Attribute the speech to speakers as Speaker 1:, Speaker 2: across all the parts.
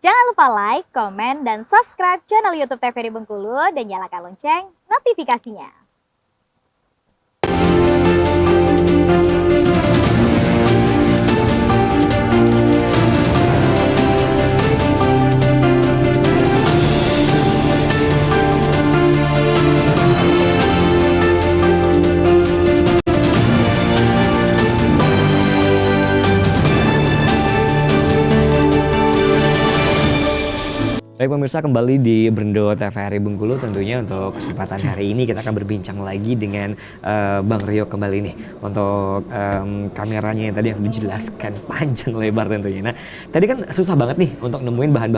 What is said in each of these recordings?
Speaker 1: Jangan lupa like, komen, dan subscribe channel YouTube TVRI Bengkulu dan nyalakan lonceng notifikasinya.
Speaker 2: Baik pemirsa, kembali di Brendo TVRI Bengkulu. Tentunya untuk kesempatan hari ini kita akan berbincang lagi dengan Bang Rio kembali nih untuk kameranya yang tadi yang dijelaskan panjang lebar tentunya. Nah tadi kan susah banget nih untuk nemuin bahan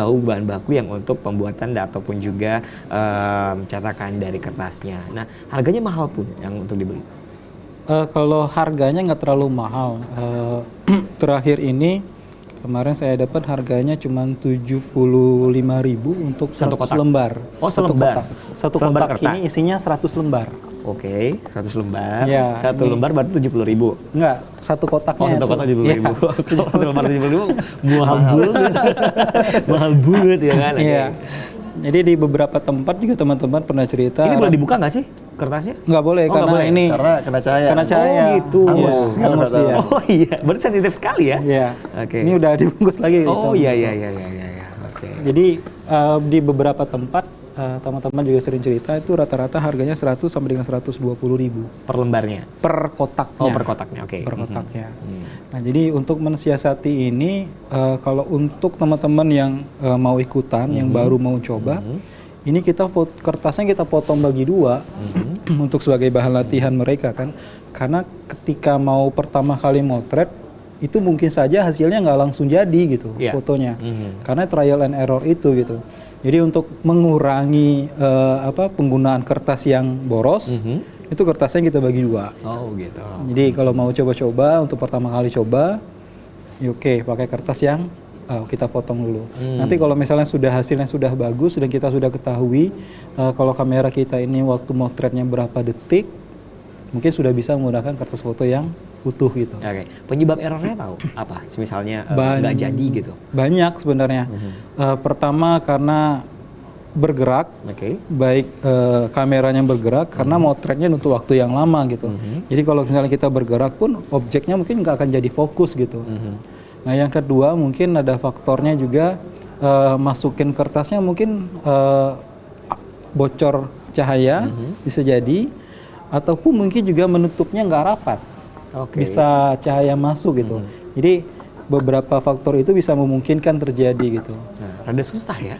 Speaker 2: baku yang untuk pembuatan ataupun juga cetakan dari kertasnya. Nah harganya mahal pun yang untuk dibeli?
Speaker 3: Kalau harganya nggak terlalu mahal. Terakhir ini kemarin saya dapat harganya cuma 75.000 untuk
Speaker 2: Satu
Speaker 3: 100
Speaker 2: kotak?
Speaker 3: lembar.
Speaker 2: Oh, selembar.
Speaker 3: Satu
Speaker 2: Selembar
Speaker 3: kotak
Speaker 2: kertas?
Speaker 3: ini isinya 100 lembar.
Speaker 2: Oke, 100 lembar.
Speaker 3: Ya,
Speaker 2: satu
Speaker 3: ini-
Speaker 2: lembar berarti 70.000.
Speaker 3: Enggak, satu kotaknya.
Speaker 2: Oh, satu
Speaker 3: itu.
Speaker 2: kotak 70.000.
Speaker 3: Iya.
Speaker 2: Kalau satu lembar 70.000 mahal banget. Mahal banget ya kan?
Speaker 3: Iya. Jadi di beberapa tempat juga teman-teman pernah cerita.
Speaker 2: Ini boleh dibuka nggak sih kertasnya?
Speaker 3: Nggak boleh
Speaker 2: Oh,
Speaker 3: karena
Speaker 2: nggak boleh.
Speaker 3: ini
Speaker 4: Karena kena cahaya.
Speaker 3: kena cahaya.
Speaker 2: Oh, gitu.
Speaker 4: Hangus,
Speaker 3: Iya,
Speaker 4: kan
Speaker 3: hangus
Speaker 4: udah tahu.
Speaker 3: dia.
Speaker 2: Oh iya, berarti sensitif sekali ya?
Speaker 3: Iya.
Speaker 2: Oke.
Speaker 3: Ini udah dibungkus lagi.
Speaker 2: Oh
Speaker 3: gitu.
Speaker 2: iya. Oke.
Speaker 3: Jadi di beberapa tempat teman-teman juga sering cerita itu rata-rata harganya 100 sampai dengan 120.000
Speaker 2: Per lembarnya?
Speaker 3: per kotaknya.
Speaker 2: Oh, per kotaknya, oke.
Speaker 3: Per kotaknya.
Speaker 2: Hmm.
Speaker 3: Nah, jadi untuk mensiasati ini, kalau untuk teman-teman yang mau ikutan, yang baru mau coba, ini kertasnya kita potong bagi dua untuk sebagai bahan latihan mereka kan. Karena ketika mau pertama kali motret, itu mungkin saja hasilnya nggak langsung jadi gitu
Speaker 2: Iya.
Speaker 3: fotonya. Karena trial and error itu gitu. Jadi untuk mengurangi penggunaan kertas yang boros, itu kertasnya kita bagi dua.
Speaker 2: Oh gitu.
Speaker 3: Jadi kalau mau coba-coba untuk pertama kali coba, ya oke pakai kertas yang kita potong dulu. Nanti kalau misalnya hasilnya sudah bagus dan kita sudah ketahui kalau kamera kita ini waktu motretnya berapa detik, mungkin sudah bisa menggunakan kertas foto yang utuh gitu.
Speaker 2: Oke. Penyebab errornya tahu apa? Misalnya
Speaker 3: Ban-
Speaker 2: nggak jadi gitu.
Speaker 3: Banyak sebenarnya. Pertama karena bergerak,
Speaker 2: Oke.
Speaker 3: baik kameranya bergerak karena motretnya untuk waktu yang lama gitu. Jadi kalau misalnya kita bergerak pun objeknya mungkin nggak akan jadi fokus gitu. Nah yang kedua mungkin ada faktornya juga masukin kertasnya mungkin bocor cahaya bisa jadi, ataupun mungkin juga menutupnya nggak rapat,
Speaker 2: Oke.
Speaker 3: bisa cahaya masuk gitu. Jadi beberapa faktor itu bisa memungkinkan terjadi gitu.
Speaker 2: Nah, rada susah ya.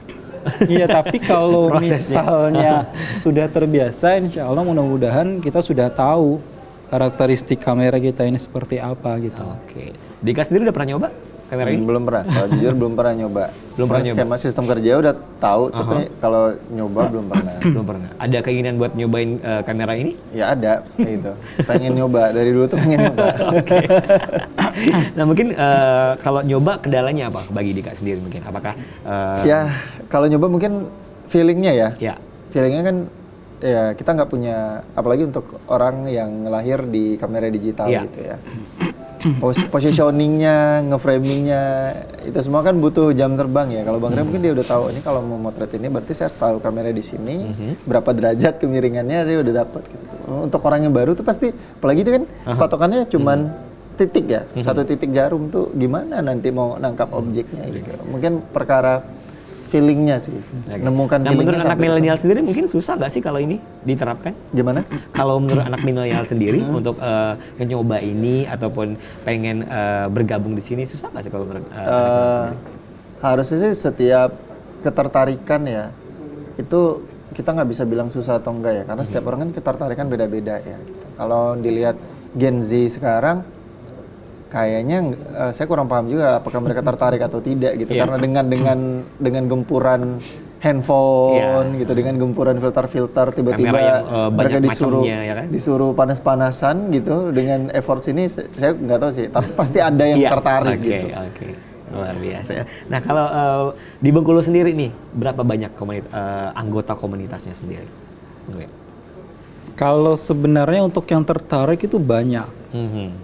Speaker 3: Iya, tapi kalau
Speaker 2: Prosesnya.
Speaker 3: misalnya sudah terbiasa, insya Allah mudah-mudahan kita sudah tahu karakteristik kamera kita ini seperti apa gitu.
Speaker 2: Oke. Dika sendiri udah pernah nyoba kamera ini?
Speaker 4: Belum pernah. Kalau jujur belum pernah nyoba.
Speaker 2: Belum pernah nyoba?
Speaker 4: Skema sistem kerja udah tahu, tapi kalau nyoba belum pernah.
Speaker 2: Belum pernah. Ada keinginan buat nyobain kamera ini?
Speaker 4: Ya ada, gitu. Pengen nyoba dari dulu tuh pengen nyoba.
Speaker 2: Oke. Nah mungkin kalau nyoba kendalanya apa bagi Dika sendiri mungkin? Apakah
Speaker 4: Ya kalau nyoba mungkin feelingnya ya.
Speaker 2: ya.
Speaker 4: Feelingnya kan ya kita nggak punya, apalagi untuk orang yang lahir di kamera digital
Speaker 2: Iya.
Speaker 4: gitu ya. Positioningnya, ngeframingnya, itu semua kan butuh jam terbang ya. Kalau Bang Ray mungkin dia udah tahu ini kalau mau motret ini berarti saya harus tahu kamera di sini, berapa derajat kemiringannya dia udah dapat. Gitu. Untuk orang yang baru tuh pasti, apalagi itu kan patokannya cuman titik ya, satu titik jarum tuh gimana nanti mau nangkap objeknya gitu. Mungkin perkara feelingnya sih, nemukan
Speaker 2: Nah menurut
Speaker 4: feelingnya
Speaker 2: anak milenial sendiri mungkin susah nggak sih kalau ini diterapkan?
Speaker 4: gimana?
Speaker 2: Kalau menurut anak milenial sendiri untuk nyoba ini ataupun pengen bergabung di sini susah nggak sih kalau menurut anak milenial sendiri?
Speaker 4: Harusnya sih setiap ketertarikan ya itu kita nggak bisa bilang susah atau enggak ya, karena setiap orang kan ketertarikan beda-beda ya. Gitu. Kalau dilihat Gen Z sekarang kayaknya saya kurang paham juga apakah mereka tertarik atau tidak gitu,
Speaker 2: Iya.
Speaker 4: karena dengan gempuran handphone gitu, dengan gempuran filter-filter tiba-tiba
Speaker 2: Kamera yang,
Speaker 4: mereka
Speaker 2: banyak
Speaker 4: disuruh
Speaker 2: macamnya, ya kan?
Speaker 4: disuruh panas-panasan gitu dengan effort ini, saya nggak tahu sih, tapi pasti ada yang
Speaker 2: Iya.
Speaker 4: tertarik
Speaker 2: Oke,
Speaker 4: gitu.
Speaker 2: Oke. Luar biasa ya. Nah kalau di Bengkulu sendiri nih berapa banyak anggota komunitasnya sendiri? Oke.
Speaker 3: Kalau sebenarnya untuk yang tertarik itu banyak.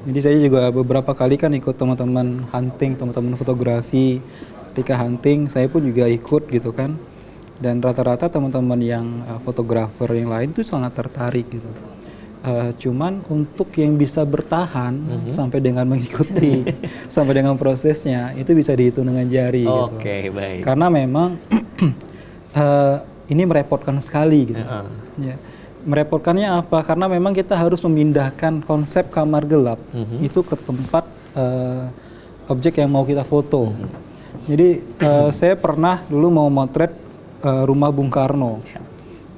Speaker 3: Jadi saya juga beberapa kali kan ikut teman-teman hunting, teman-teman fotografi ketika hunting saya pun juga ikut gitu kan. Dan rata-rata teman-teman yang fotografer yang lain tuh sangat tertarik gitu. Cuman untuk yang bisa bertahan sampai dengan mengikuti sampai dengan prosesnya itu bisa dihitung dengan jari gitu.
Speaker 2: Oke, baik.
Speaker 3: Karena memang ini merepotkan sekali gitu. Ya. Merepotkannya apa? Karena memang kita harus memindahkan konsep kamar gelap itu ke tempat objek yang mau kita foto. Jadi saya pernah dulu mau motret rumah Bung Karno.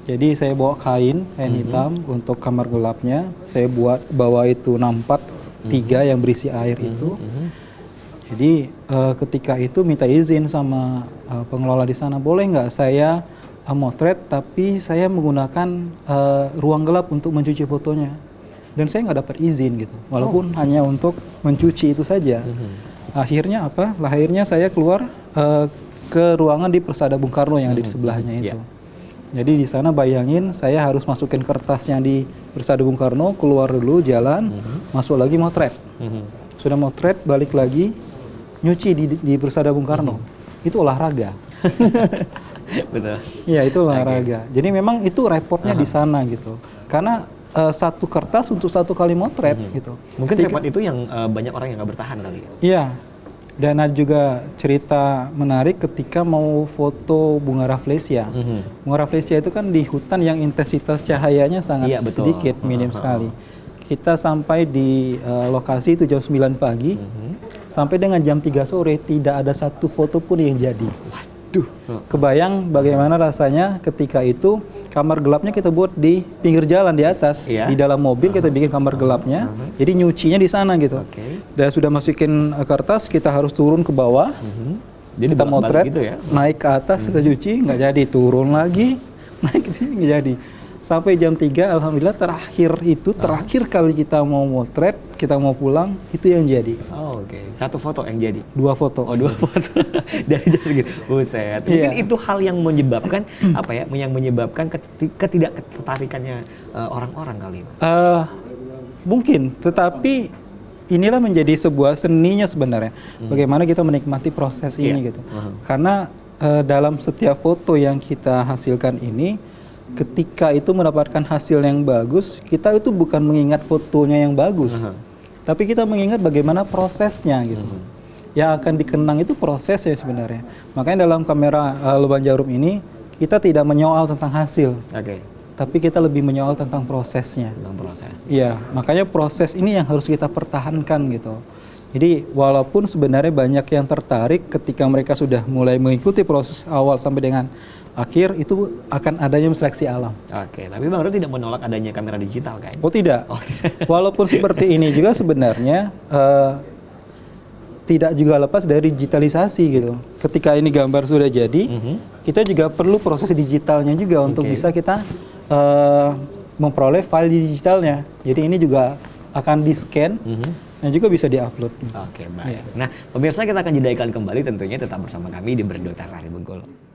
Speaker 3: Jadi saya bawa kain hitam untuk kamar gelapnya. Saya bawa itu nampak 3 yang berisi air itu. Jadi ketika itu minta izin sama pengelola di sana, boleh nggak saya motret tapi saya menggunakan ruang gelap untuk mencuci fotonya. Dan saya nggak dapat izin gitu, walaupun hanya untuk mencuci itu saja. Akhirnya apa? Akhirnya saya keluar ke ruangan di Persada Bung Karno yang ada di sebelahnya itu. Jadi di sana bayangin saya harus masukin kertasnya di Persada Bung Karno, keluar dulu jalan, masuk lagi motret. Sudah motret, balik lagi nyuci di Persada Bung Karno. Itu olahraga.
Speaker 2: Betul.
Speaker 3: Iya, itu olahraga. Jadi memang itu repotnya di sana gitu. Karena satu kertas untuk 1 kali motret gitu.
Speaker 2: Mungkin repot itu yang banyak orang yang nggak bertahan kali ya.
Speaker 3: Iya. Dan ada juga cerita menarik ketika mau foto bunga rafflesia. Bunga rafflesia itu kan di hutan yang intensitas cahayanya sangat sedikit, minim sekali. Kita sampai di lokasi itu jam 9 pagi, sampai dengan jam 3 sore tidak ada satu foto pun yang jadi. Waduh, kebayang bagaimana rasanya ketika itu kamar gelapnya kita buat di pinggir jalan di atas, di dalam mobil kita bikin kamar gelapnya, jadi nyucinya di sana gitu. Dan sudah masukin kertas, kita harus turun ke bawah, jadi kita motret, gitu ya? Naik ke atas kita cuci, nggak jadi, turun lagi, naik ke sini nggak jadi. Sampai jam 3, alhamdulillah terakhir kali kita mau motret, kita mau pulang, itu yang jadi.
Speaker 2: Oh, oke. 1 foto yang jadi?
Speaker 3: 2 foto.
Speaker 2: Oh, 2 foto. Dari jauh gitu. Buset. Mungkin itu hal yang menyebabkan apa ya? Yang menyebabkan ketidaktertarikannya orang-orang kali.
Speaker 3: Mungkin, tetapi inilah menjadi sebuah seninya sebenarnya. Bagaimana kita menikmati proses ini gitu. Karena dalam setiap foto yang kita hasilkan ini, ketika itu mendapatkan hasil yang bagus, kita itu bukan mengingat fotonya yang bagus, tapi kita mengingat bagaimana prosesnya gitu. Yang akan dikenang itu prosesnya sebenarnya. Makanya dalam kamera lubang jarum ini kita tidak menyoal tentang hasil, tapi kita lebih menyoal tentang prosesnya. Iya, makanya proses ini yang harus kita pertahankan gitu. Jadi walaupun sebenarnya banyak yang tertarik ketika mereka sudah mulai mengikuti proses awal sampai dengan akhir, itu akan adanya seleksi alam.
Speaker 2: Oke, tapi Bang Rio tidak menolak adanya kamera digital kan?
Speaker 3: Oh tidak. Walaupun seperti ini juga sebenarnya tidak juga lepas dari digitalisasi gitu. Ketika ini gambar sudah jadi, kita juga perlu proses digitalnya juga untuk bisa kita memperoleh file digitalnya. Jadi ini juga akan di-scan dan juga bisa di-upload.
Speaker 2: Oke, baik. Nah, pemirsa, kita akan jeda iklan kembali, tentunya tetap bersama kami di Brendo TVRI Bengkulu.